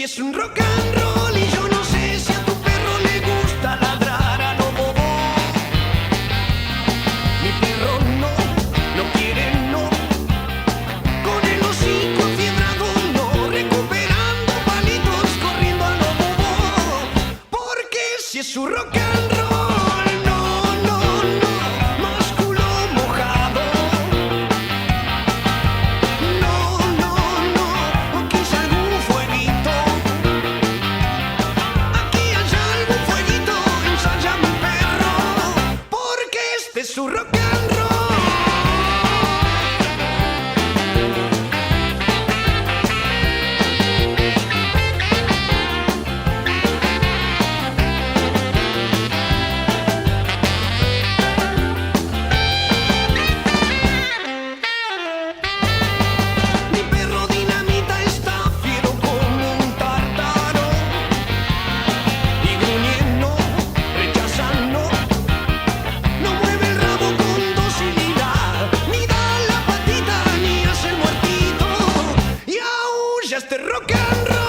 si es un rock and roll y yo no sé si a tu perro le gusta ladrar a lo bobo. Mi perro no quiere no, con el hocico afiebrado no, recuperando palitos, corriendo a lo bobo. Porque si es un rock and roll, no, más culo mojado. No, quizá algún fueguito. Aquí hay algún fueguito, ensaya mi perro, porque este es su rock and roll. Mi perro dinamita está fiero como un tártaro y gruñendo, rechazando, no mueve el rabo con docilidad, ni da la patita ni hace el muertito y aúlla este rock and roll.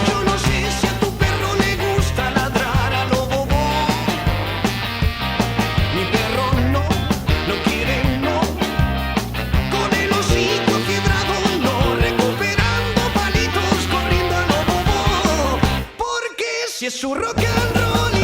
Yo no sé si a tu perro le gusta ladrar a lo bobo. Mi perro no quiere no, con el hocico afiebrado no, recuperando palitos, corriendo a lo bobo. Porque si es su rock and roll.